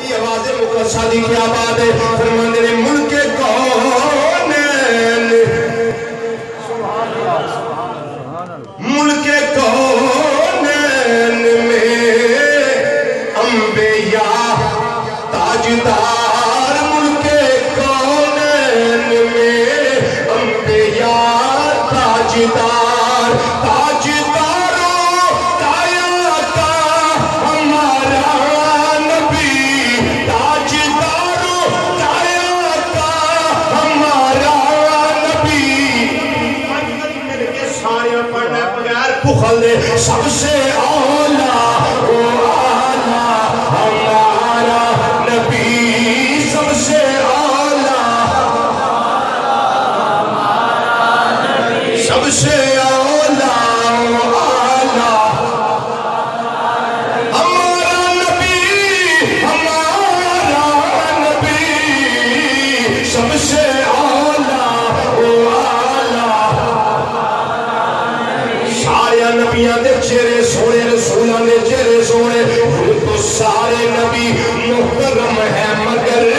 آواز مقصدی کیا بات ہے فرمانے نے ملک کونین ملک کونین میں انبیاء تاجدار ملک کونین میں انبیاء تاجدار سب سے اولا ہمارا نبی سب سے اولا سب سے اولا ہمارا نبی سب سے نبیاں دے چہرے سونے رسولہ دے چہرے سونے تو سارے نبی محترم ہے مگر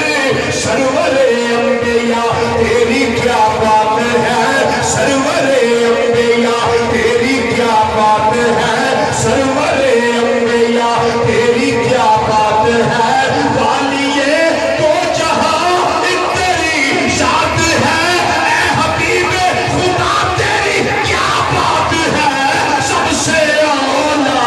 سرور انبیاء تیری کیا بات ہے سرور انبیاء تیری کیا بات ہے سرور انبیاء تیری کیا بات ہے والیے تو جہاں تیری ذات ہے اے حبیب خدا تیری کیا بات ہے سب سے اولا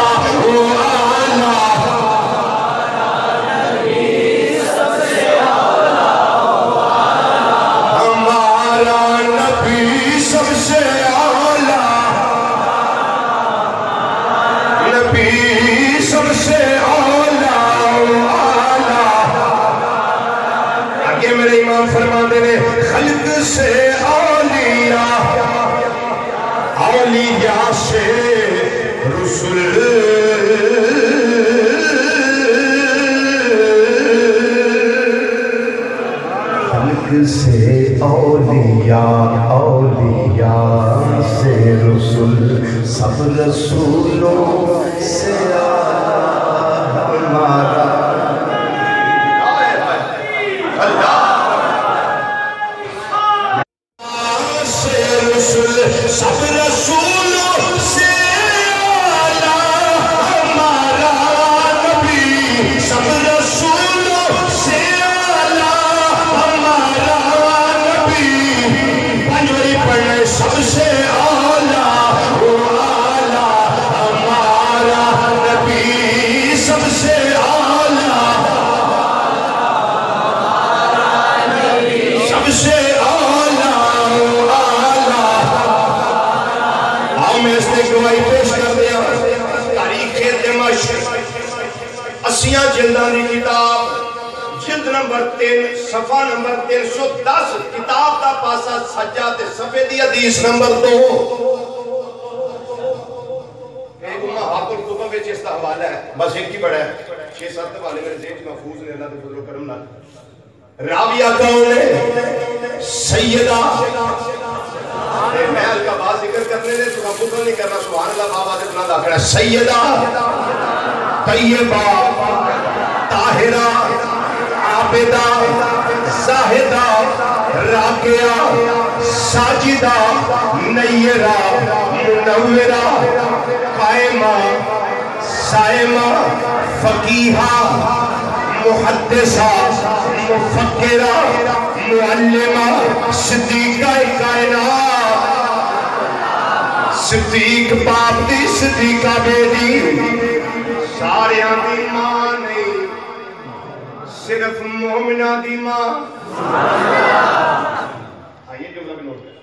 ہمارا نبی سب سے اولا نبی سب سے اولا آگے میرے امام فرماتے ہیں خلق سے اولیاء اولیاء سے رسول خلق سے اولیاء اولیاء سے رسول سب رسولوں سے ہمارا سب رسولوں سے اعلیٰ ہمارا نبی سب رسولوں سے اعلیٰ ہمارا نبی پنجوری پڑھنے سب سے اعلیٰ ہمارا نبی سب سے اعلیٰ سب سے گواہی پیش کر دیا تاریخ دمشق 80 جلدان کی کتاب جلد نمبر 3 صفحہ نمبر 310 کتاب دا پاسا سجا تے صفحے دی حدیث نمبر 2 ایک محاق القبہ میں چیستا حوالہ ہے بس ایک کی بڑا ہے 6-7 حوالے میرے ذہن محفوظ نے اللہ دے فضل و کرم نال رابعہ کون ہے سیدہ محل کا بات ذکر کرنے دے تو کبھو نہیں کرنا سبحان اللہ بابا دے بنا داخل ہے سیدہ طیبہ طاہرہ عابدہ زاہدہ راکعہ ساجدہ نیرہ منورہ قائمہ سائمہ فقیہہ محدثہ مفکرہ معلمہ صدیقہ کائنات صدیق باپ دی صدیقہ بیٹی سارے دی ماں نہیں صرف مومنہ دی ماں آئیے جملہ بھی نوٹ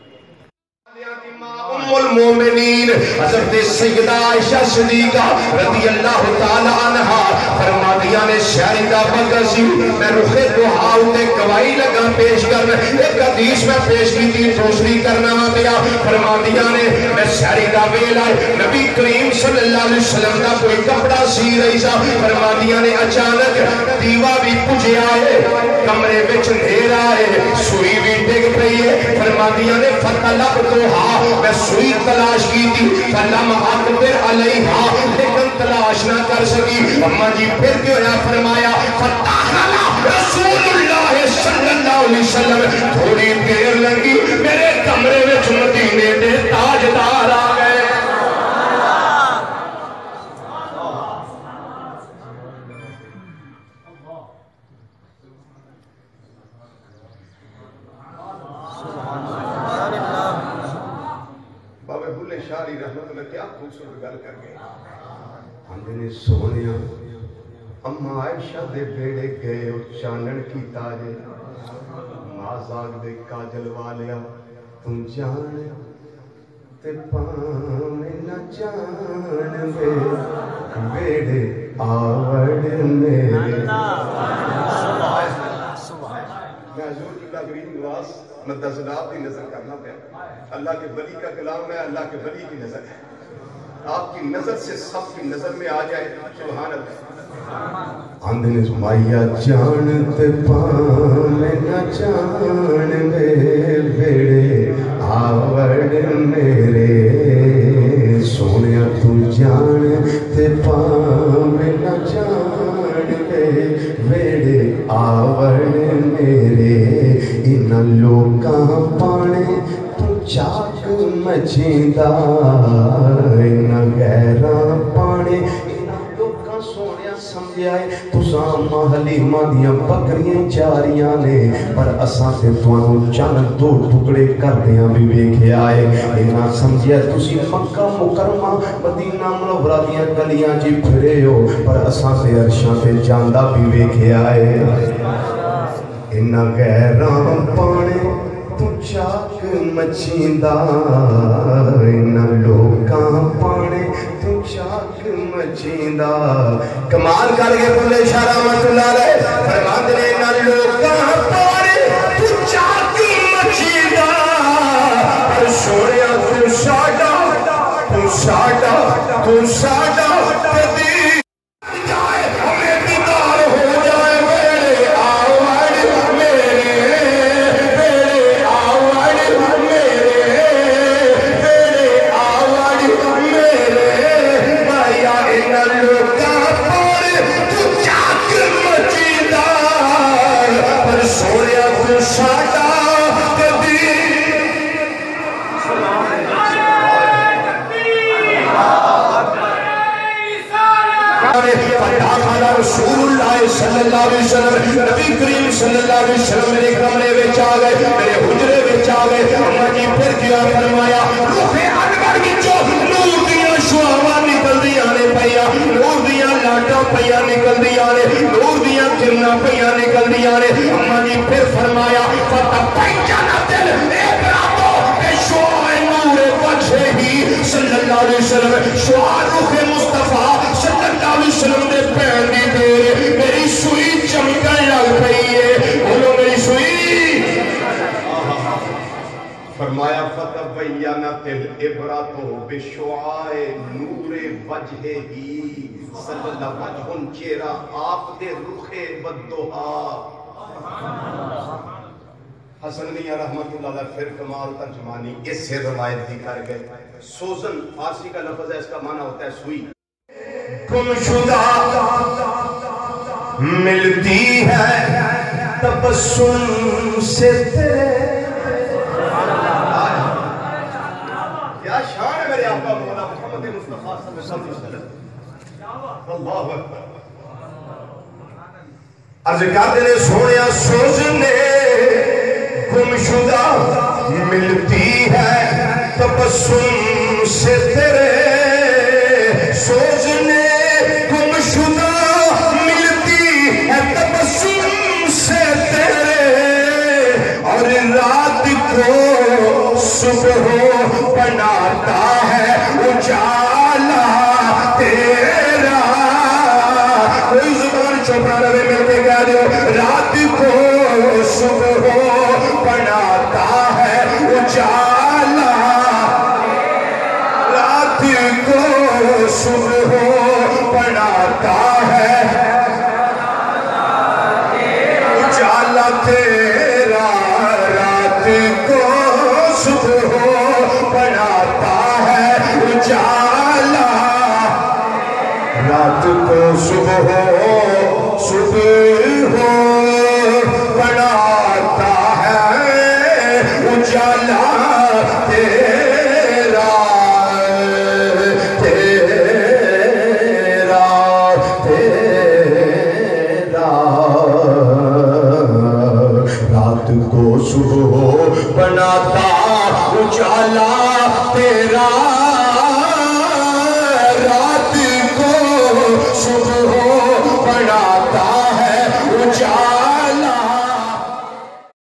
ام المومنین حضرت سیدہ عائشہ صدیقہ رضی اللہ تعالی عنہ فرماتی نے شہری دا بغسی میں رخ دوہا ہوتے گواہی لگا پیش کرنا ایک حدیث میں پیش کی تھی دوسری کرنا پیا فرماتی نے میں شہری دا ویل آئے نبی کریم صلی اللہ علیہ وسلم دا کوئی کپڑا سی رہی سا فرماتی نے اچانک دیوا بھی پجھے آئے کمرے بچ اندھیر آئے سوئی بھی ڈگ پئی ہے فرماتی نے فتلب دوہا میں سوئی تلاش کی تھی فلم اقدر علیہا لیکن تلاش نہ کر سکی اما جی پھر کیوں یا فرمایا فتح وسلم تھوڑی دیر لگی میرے کمرے میں مدینے دے تاجدار آ گئے بابا بھلے شاعری رحمت اللہ کیا خوبصورت گل کر گئے ہم سونیا اما عائشہ دے بیڑے گئے اور چانن کی تاجے مازاگ دے کاجل والیا تم جان تے پامے نہ جان دے بیڑے آوڑ میرے میں حضور کی گرین نواز مدزناب کی نظر کرنا پہ اللہ کے ولی کا کلام ہے اللہ کے ولی کی نظر ہے آپ کی نظر سے سب کی نظر میں آ جائے سبحان اللہ آندھنے مائیا جان تے پامے نہ جان دے بیڑے آوڑ میرے سونیا تو جان تے پامے نہ جان دے بیڑے آوڑ میرے ان لوکاں پانے تو چاک مچیندہ ان غیراں پانے سونیا سمجھائے تساں حلیمہ دیاں بکریاں چاریاں نے پر اساں تے توانوں چند دو ٹکڑے کردیاں بھی ویکھے آئے اینا سمجھیا تسی مکہ مکرمہ مدینہ منورہ دیاں گلیاں جی پھرے ہو پر اساں تے عرشاں تے جاندہ بھی ویکھے آئے اینا غیراں پانے تو چاک مچیندہ اینا لوکاں پانے تو چاک مچیندہ کمال کر گئے بھلے شاہ رحمت اللہ علیہ فرمان دنے اینا لوکاں پانے تو چاک مچیندہ پر سوڑیا تو ساڑا تو ساڑا تو ساڑا تدیر جائے ہمیں دیدار ہو جائے میرے آوڑ میرے آوڑ میرے بھائیا ان لوکاں پر تو چاک مچیندہ پر سوڑیا تو ساڑا تدیر رسول اللہ صلی اللہ علیہ وسلم نبی کریم صلی اللہ علیہ وسلم میرے کمرے وچ آ گئے میرے حجرے وچ آ گئے اماں جی پھر کیا فرمایا روح انور وچوں نور دیاں شعاواں نکلدیاں نے پیاں نور دیاں لاٹاں پیاں نکلدیاں نے نور دیاں کرناں پیاں نکلدیاں نے اماں جی پھر فرمایا فتبینت العبرۃ بشعاع نور وجہہ صلی اللہ علیہ وسلم شعاع روح مصطفیٰ صلی اللہ علیہ وسلم دے پیر دی دے میری سوئی چمکن لگ پئی ہے بولو میری سوئی فرمایا فتبینت العبرۃ بشعاع نور وجہہ صلی اللہ وجہ چہرہ آپ دے رخ بددعا حسن میاں رحمت اللہ علیہ پھر کمال ترجمانی اس سے روایت بھی کر گئے سوزن فارسی کا لفظ ہے اس کا معنی ہوتا ہے سوئی گم شدہ ملتی ہے تبسم سے تیرے کیا شان ہے میرے آقا مولا محمد مصطفیٰ صلی اللہ علیہ وسلم اللہ اکبر عرض کر دینے سونیا سوزنے گم شدہ ملتی ہے تبسم سے تیرے سوزنے گم شدہ ملتی ہے تبسم سے تیرے اور رات کو صبح بناتا ہے اجالا تیرا کوئی زبان چوپڑا روے مل کے کہہ دیو رات کو صبح بناتا ہے اجالا رات کو صبح بناتا ہے اجالا تیرا رات کو صبح بناتا ہے اجالا رات کو صبح بناتا ہے صبح بناتا اجالا تیرا